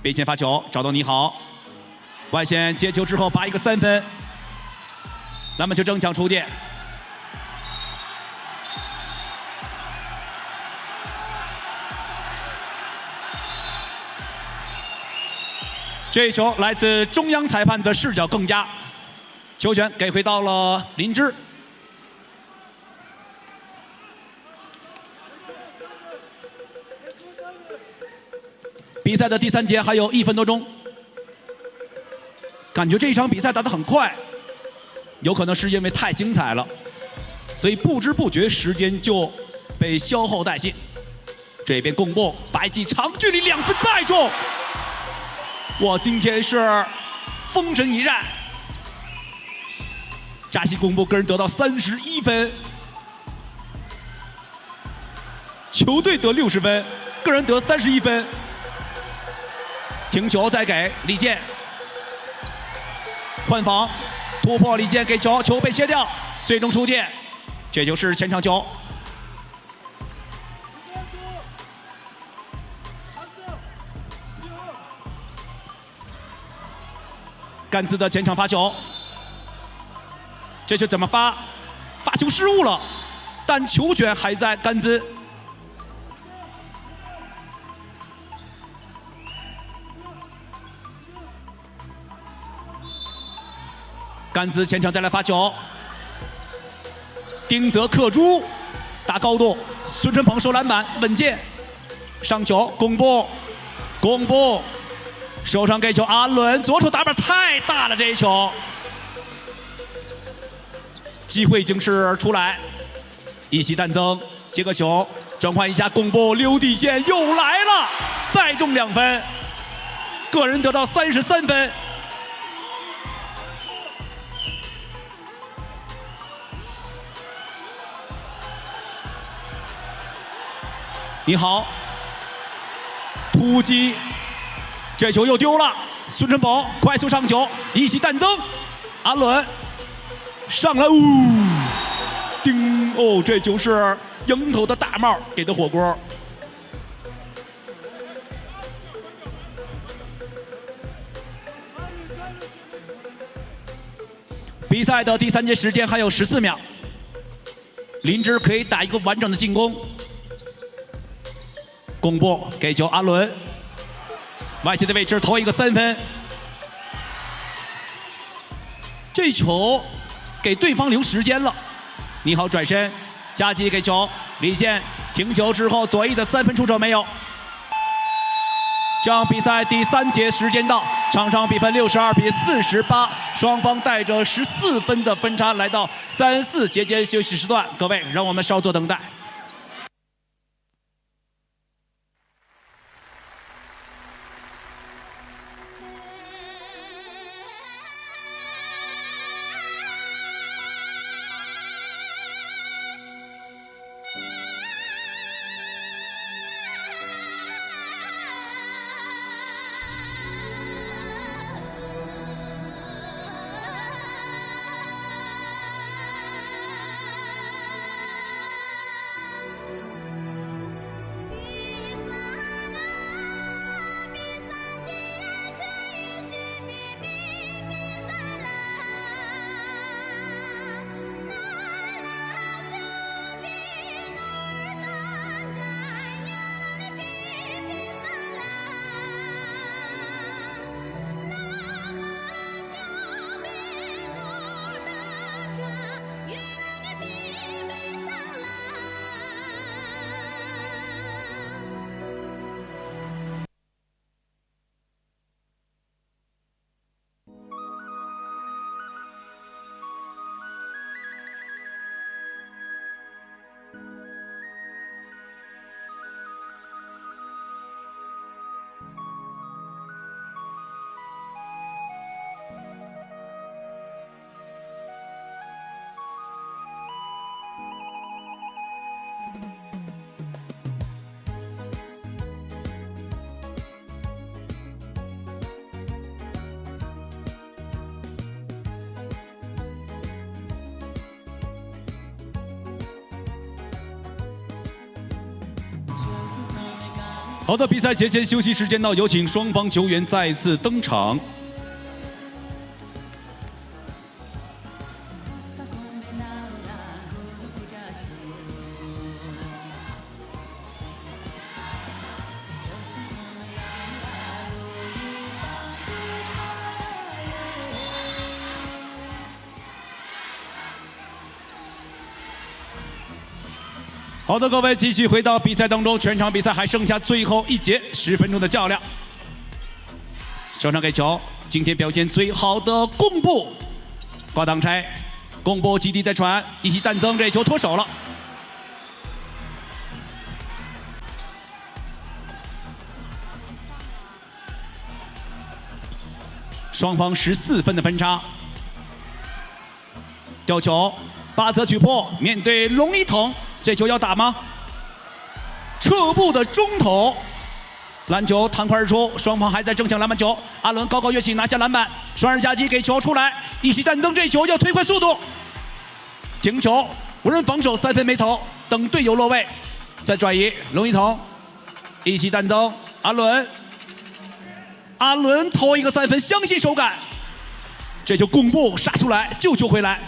边线发球，找到你好，外线接球之后拔一个3分，篮板球争抢触点。这一球来自中央裁判的视角更佳，球权给回到了林芝。比赛的第3节还有1分多钟，感觉这一场比赛打得很快，有可能是因为太精彩了，所以不知不觉时间就被消耗殆尽。这边贡布白记长距离2分再中。我今天是封神一战，扎西贡布个人得到31分，球队得60分，个人得31分。停球再给李健，换防突破，李健给球，球被切掉，最终出界，这就是前场球。甘孜的前场发球，这球怎么发？发球失误了，但球权还在甘孜。甘孜前场再来发球，丁泽克珠打高度，孙春鹏收篮板稳健，上球贡布，手上给球阿伦，左手打板太大了，这一球机会已经是出来，一喜弹增，接个球转换一下，贡布溜底线又来了，再中2分，个人得到33分。你好，突击，这球又丢了。孙春宝快速上球，一起弹增，阿伦上来，叮！哦，这球是迎头的大帽给的火锅。比赛的第3节时间还有14秒，林芝可以打一个完整的进攻。贡布给球阿伦，外线的位置投一个3分，这球给对方留时间了。你好，转身，加基给球，李健停球之后左翼的3分出手没有。这场比赛第3节时间到，场比分62比48，双方带着14分的分差来到3、4节间休息时段，各位让我们稍作等待。好的，比赛节前休息时间到，有请双方球员再次登场。好的，各位继续回到比赛当中，全场比赛还剩下最后一节10分钟的较量。上场给球，今天表现最好的贡布挂挡拆，贡布基地在传，一起弹增，这球脱手了。双方14分的分差。吊球，巴泽取破，面对龙一统。这球要打吗？撤步的中投，篮球弹快而出，双方还在争抢篮板球。阿伦高高跃起拿下篮板，双人夹击给球出来，一起弹增，这球要推快速度，停球，无人防守，3分没投，等队友落位，再转移，龙一彤，一起弹增，阿伦投一个3分，相信手感，这球贡布杀出来，救球回来。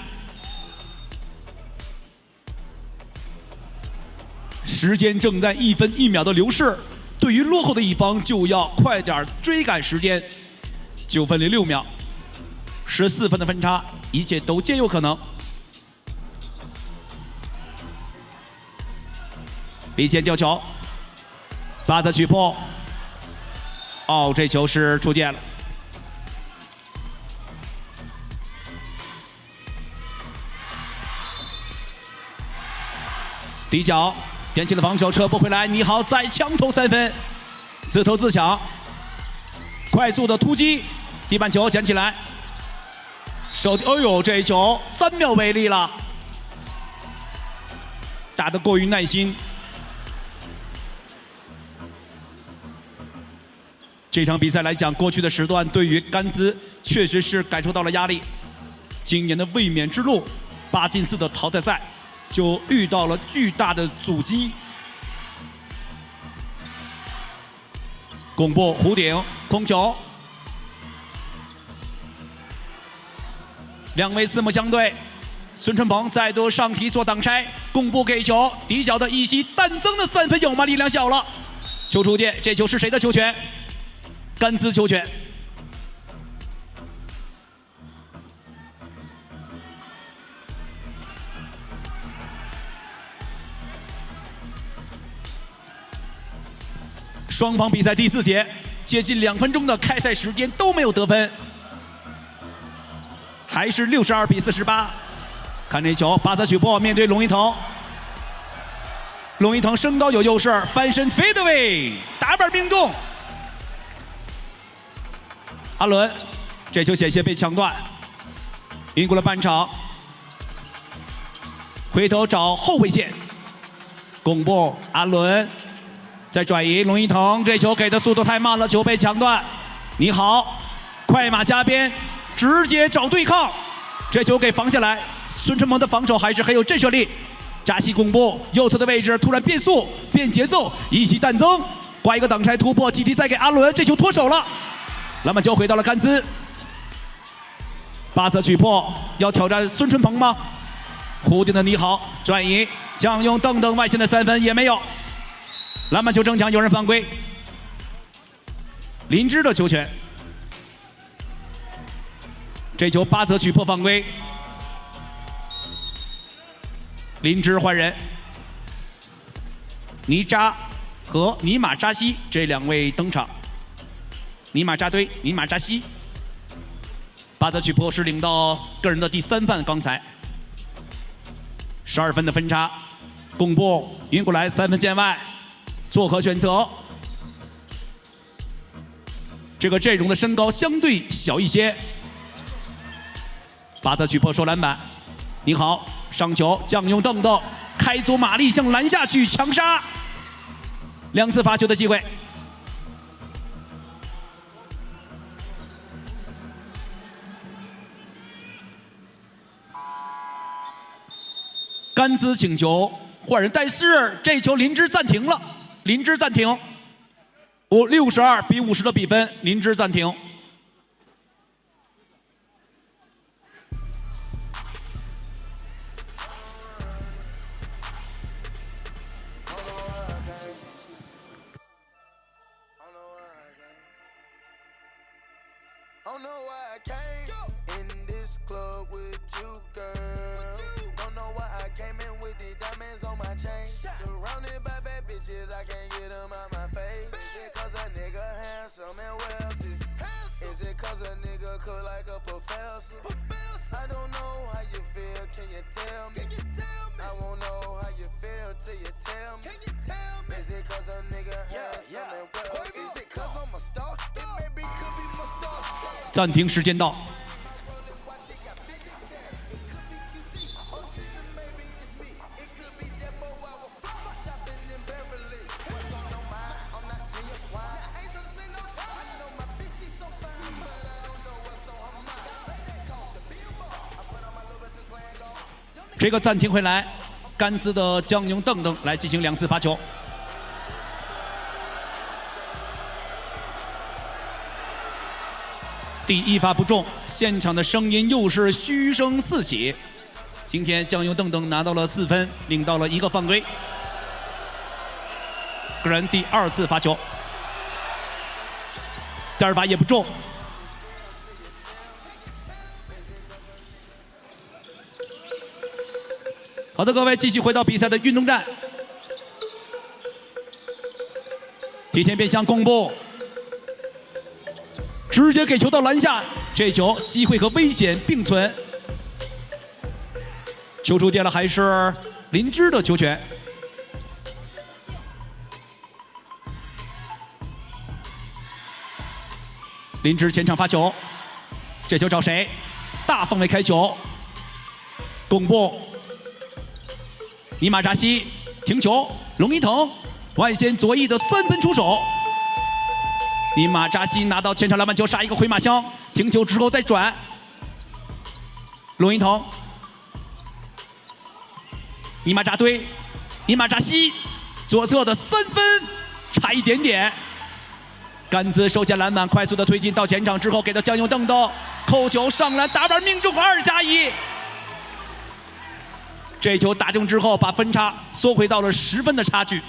时间正在1分1秒的流逝，对于落后的一方就要快点追赶时间。9分06秒，14分的分差，一切都皆有可能。李健吊球，巴泽取破，哦，这球是出界了。底角。点起了防守，撤不回来，你好，再枪投3分，自投自抢，快速的突击，地板球捡起来，手，哎呦，这一球3秒为例了，打得过于耐心。这场比赛来讲，过去的时段对于甘孜确实是感受到了压力。今年的卫冕之路，8进4的淘汰赛。就遇到了巨大的阻击。贡布弧顶空球，两位四目相对，孙春鹏再度上提做挡拆，贡布给球，底角的一袭弹增的3分有吗？力量小了，球出界，这球是谁的球权？甘孜球权。双方比赛第4节，接近2分钟的开赛时间都没有得分，还是62比48。看这球，巴泽取破，面对龙一腾，龙一腾身高有优势，翻身 fade away， 打板命中。阿伦，这球险些被抢断，赢过了半场，回头找后卫线，贡布，阿伦。再转移，龙一腾这球给的速度太慢了，球被抢断。你好，快马加鞭，直接找对抗，这球给防下来。孙春鹏的防守还是很有震慑力。扎西贡布右侧的位置突然变速变节奏，一起弹增，挂一个挡拆突破，基地再给阿伦，这球脱手了。篮板球回到了甘孜。巴泽取破，要挑战孙春鹏吗？弧顶的你好，转移，将用邓邓外线的3分也没有。篮板球争抢，有人犯规，林芝的球权。这球巴泽取破犯规，林芝换人，尼扎和尼玛扎西这2位登场。尼玛扎堆，尼玛扎西。巴泽取破是领到个人的第3犯，刚才12分的分差，贡布运过来3分线外。做何选择？这个阵容的身高相对小一些。巴泽取破收篮板，你好，上球将用邓邓开足马力向篮下去强杀，2次罚球的机会。甘孜请求换人，但是这球林芝暂停了。林芝暂停， 62比50的比分，林芝暂停。暂停时间到。这个暂停回来，甘孜的姜勇邓邓来进行2次发球。第一发不中，现场的声音又是嘘声四起。今天姜勇邓邓拿到了4分，领到了1个犯规。个人第2次发球，第2发也不中。好的，各位，继续回到比赛的运动战。提前变向公布。直接给球到篮下，这球机会和危险并存。球出界了，还是林芝的球权。林芝前场发球，这球找谁？大范围开球，公布。尼玛扎西停球，龙一腾外线左翼的3分出手。尼玛扎西拿到前场篮板球，杀一个回马枪，停球之后再转。龙一腾，尼玛扎堆，尼玛扎西，左侧的3分，差一点点。甘孜收下篮板，快速的推进到前场之后，给到姜勇邓邓，扣球上篮，打板命中，2+1。这球打中之后，把分差缩回到了10分的差距。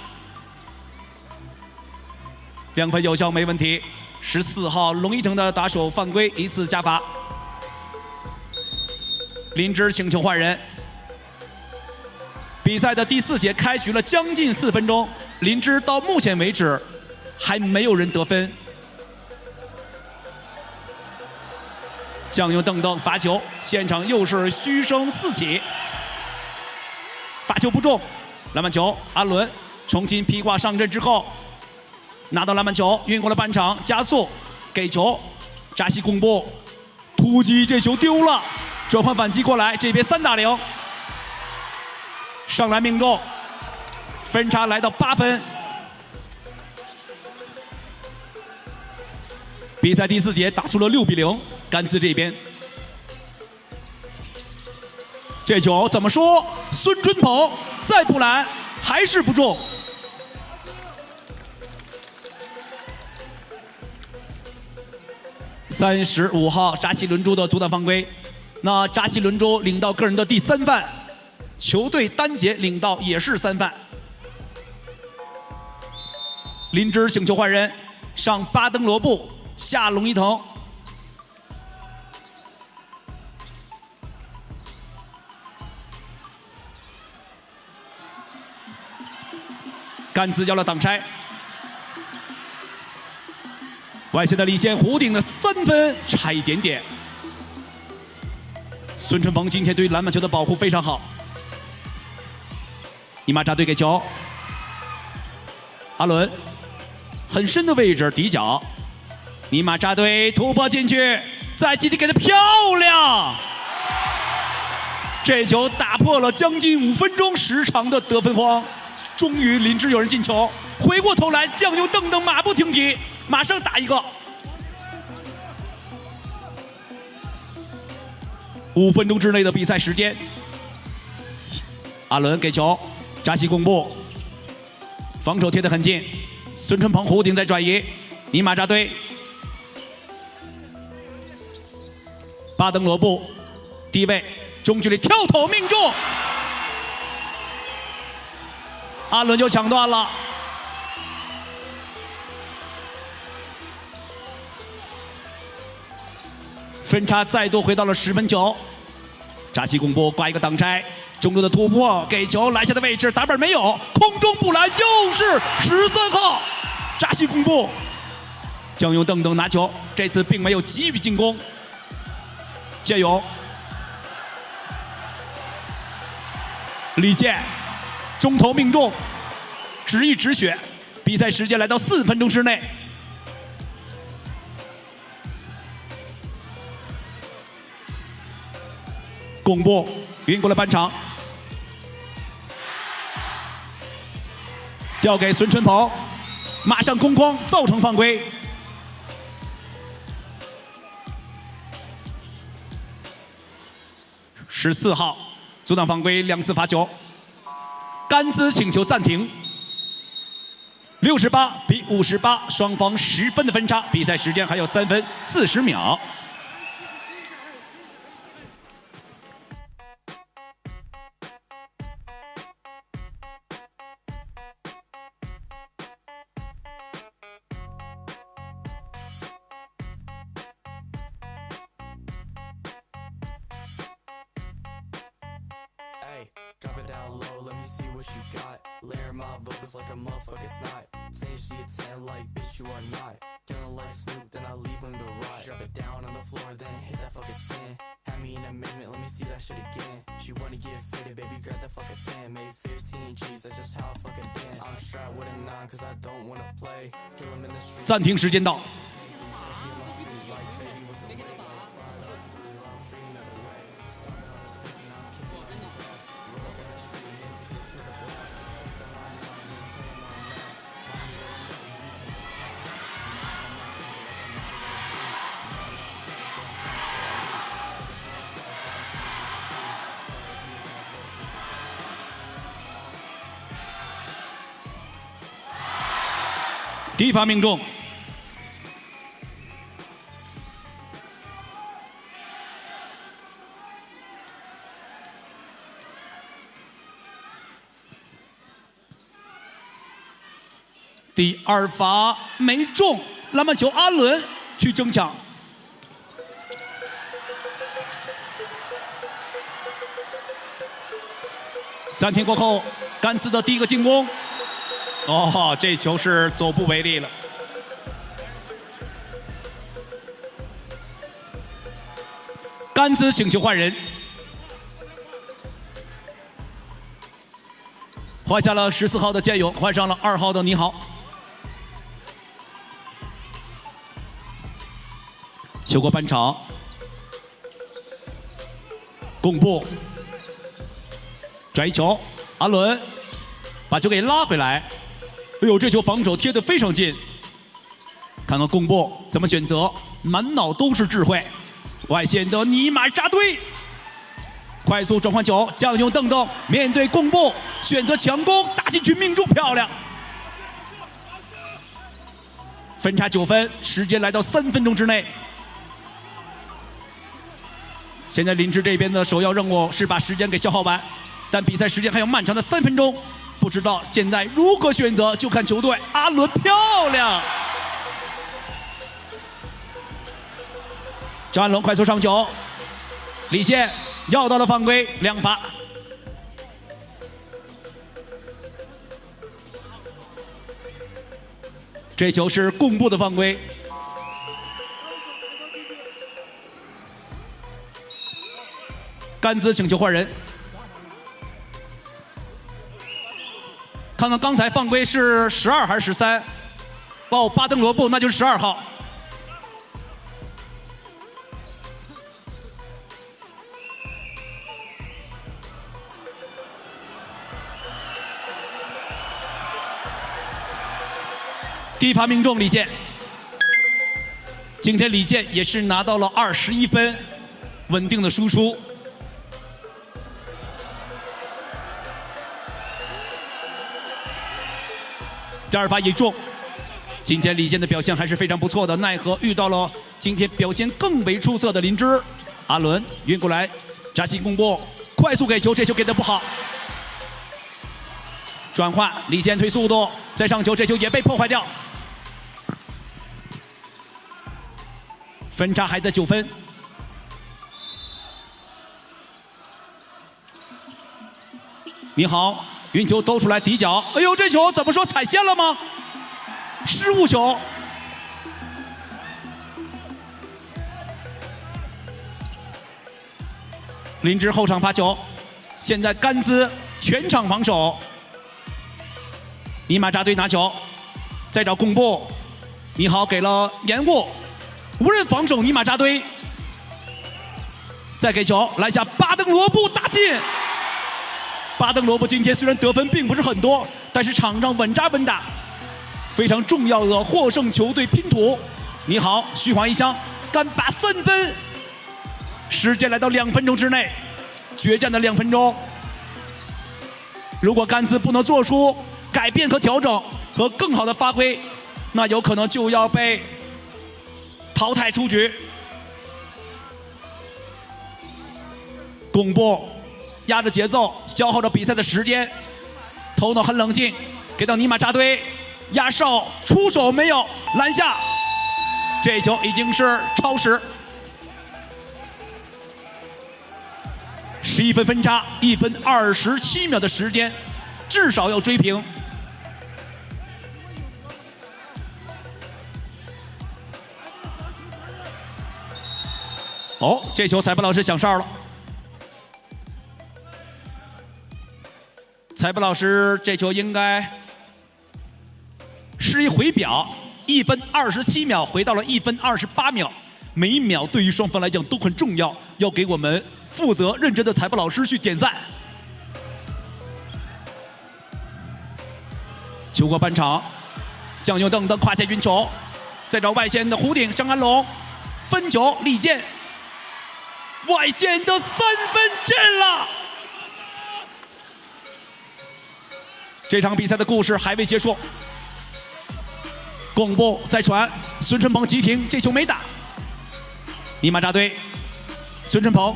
2分有效，没问题。14号龙一腾的打手犯规，1次加罚。林芝请求换人。比赛的第4节开局了将近4分钟，林芝到目前为止还没有人得分。姜勇邓邓罚球，现场又是嘘声四起。罚球不中，篮板球，阿伦重新披挂上阵之后。拿到篮板球，运过了半场，加速，给球，扎西公布，突击，这球丢了，转换反击过来，这边3打0，上篮命中，分差来到8分。比赛第4节打出了6比0，甘孜这边，这球怎么说？孙春鹏再不拦，还是不中。35号扎西伦珠的阻挡犯规，那扎西伦珠领到个人的第3犯，球队单节领到也是3犯。林芝请求换人，上巴登罗布，下龙一腾。甘孜交了挡拆。外线的李现弧顶的3分，差一点点。孙春鹏今天对篮板球的保护非常好。尼玛扎队给球，阿伦很深的位置底角，尼玛扎队突破进去，再基地给的漂亮，这球打破了将近5分钟时长的得分荒。终于林芝有人进球，回过头来酱油邓邓马不停蹄，马上打一个。5分钟之内的比赛时间，阿伦给球，扎西公布，防守贴得很近，孙春鹏弧顶在转移，尼玛扎堆，巴登罗布低位中距离跳投命中，阿伦就抢断了。分差再度回到了10-9，扎西贡布挂一个挡拆，中路的突破给球篮下的位置打板没有，空中布拦又是13号扎西贡布，将用邓邓拿球，这次并没有急于进攻。建勇，李健中投命中，直一止血，比赛时间来到4分钟之内。贡布运过了半场，调给孙春鹏，马上攻框，造成犯规。14号阻挡犯规，2次罚球，甘孜请求暂停。68-58，双方10分的分差，比赛时间还有3分40秒。Drop it down low, let me see what you got. Layer my vocals like a motherfucking snot. Saying she a 10 like bitch you are not. Feeling like Snoop, then I leave him to rot. Drop it down on the floor, then hit that fucking spin. Had me in amazement, let me see that shit again. She wanna get faded, baby, grab that fucking pen. Made 15 G's, that's just how I fucking been. I'm strapped with a 9 cause I don't wanna play. Kill him in the street. 暂停时间到。第一罚命中，第2罚没中，篮板球阿伦去争抢。暂停过后，甘孜的第一个进攻。哦，这球是走步违例了。甘孜请求换人，换下了14号的建勇，换上了2号的你好。球过半场，贡布转移球，阿伦把球给拉回来。哎呦，这球防守贴得非常近，看看贡布怎么选择，满脑都是智慧。外线的尼玛扎堆，快速转换球，将用邓邓面对贡布，选择强攻，打进去命中，漂亮。分差9分，时间来到3分钟之内。现在林芝这边的首要任务是把时间给消耗完，但比赛时间还有漫长的3分钟。不知道现在如何选择，就看球队。阿伦漂亮，张安龙快速上球，李健要到了犯规，2罚。这球是贡布的犯规。甘孜请求换人。看看刚才犯规是12还是13？哦，巴登罗布那就是12号。第一罚命中李健，今天李健也是拿到了21分，稳定的输出。第2罚也中，今天李健的表现还是非常不错的，奈何遇到了今天表现更为出色的林芝。阿伦运过来，扎西公布，快速给球，这球给的不好。转换，李健推速度，再上球，这球也被破坏掉。分差还在9分。你好，运球兜出来底角，哎呦，这球怎么说踩线了吗？失误球。林芝后场发球，现在甘孜全场防守。尼玛扎堆拿球，再找贡布，你好给了延误，无人防守尼玛扎堆，再给球篮下巴登罗布打进。巴登罗布今天虽然得分并不是很多，但是场上稳扎稳打，非常重要的获胜球队拼图。你好，虚晃一枪，干拔3分。时间来到2分钟之内，决战的2分钟。如果甘孜不能做出改变和调整和更好的发挥，那有可能就要被淘汰出局。贡布压着节奏，消耗着比赛的时间，头脑很冷静，给到尼玛扎堆，压哨出手没有篮下，这球已经是超时。11分分差，1分27秒的时间，至少要追平。哦，这球裁判老师响哨了。裁判老师，这球应该是一回表，1分27秒回到了1分28秒，每一秒对于双方来讲都很重要，要给我们负责认真的裁判老师去点赞。球过半场，蒋牛邓的胯下运球，再找外线的弧顶张安龙，分球李健，外线的3分进了。这场比赛的故事还未结束，贡布再传，孙春鹏急停，这球没打。尼玛扎堆，孙春鹏，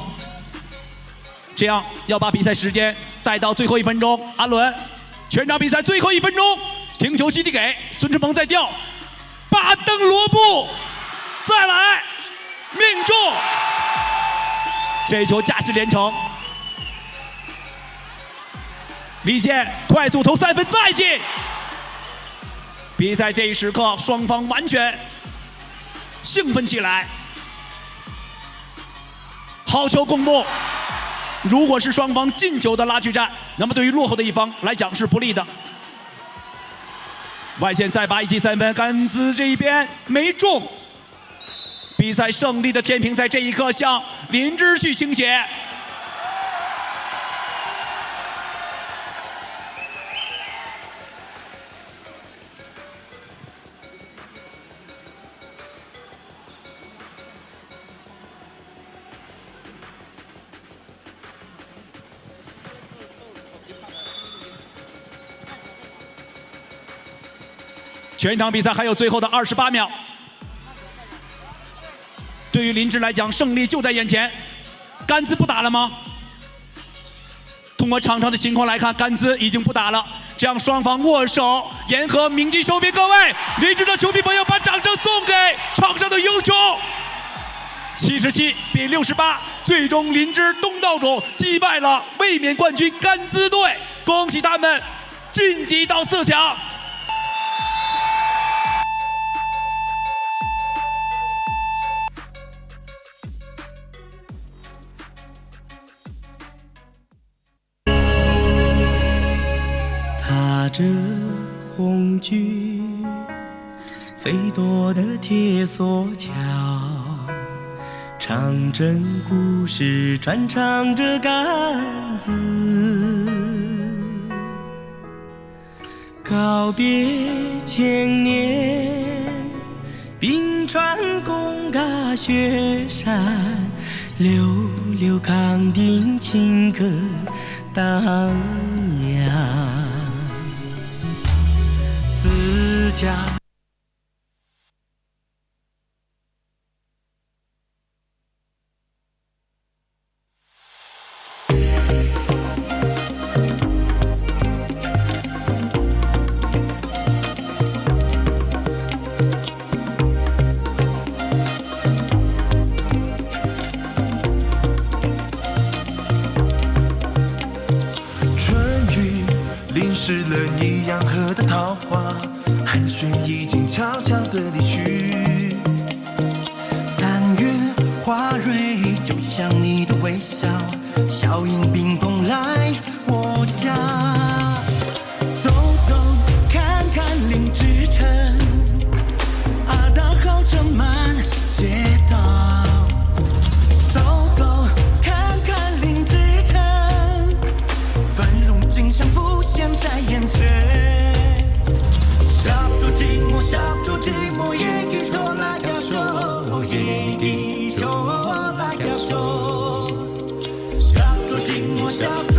这样要把比赛时间带到最后1分钟。阿伦，全场比赛最后1分钟，停球基地给孙春鹏再吊，巴登罗布，再来，命中，这球价值连城。李健快速投3分再进，比赛这一时刻双方完全兴奋起来。好球贡布，如果是双方进球的拉锯战，那么对于落后的一方来讲是不利的。外线再拔一记3分，甘孜这一边没中，比赛胜利的天平在这一刻向林芝去倾斜。全场比赛还有最后的28秒，对于林芝来讲，胜利就在眼前。甘孜不打了吗？通过场上的情况来看，甘孜已经不打了。这样双方握手言和，铭记手柄。各位林芝的球迷朋友，把掌声送给场上的英雄。77比68，最终林芝东道主击败了卫冕冠军甘孜队，恭喜他们晋级到4强。踏着红军飞夺的铁索桥，唱着故事，传唱着甘孜。告别千年，冰川贡嘎雪山，溜溜康定情歌荡漾。自家我想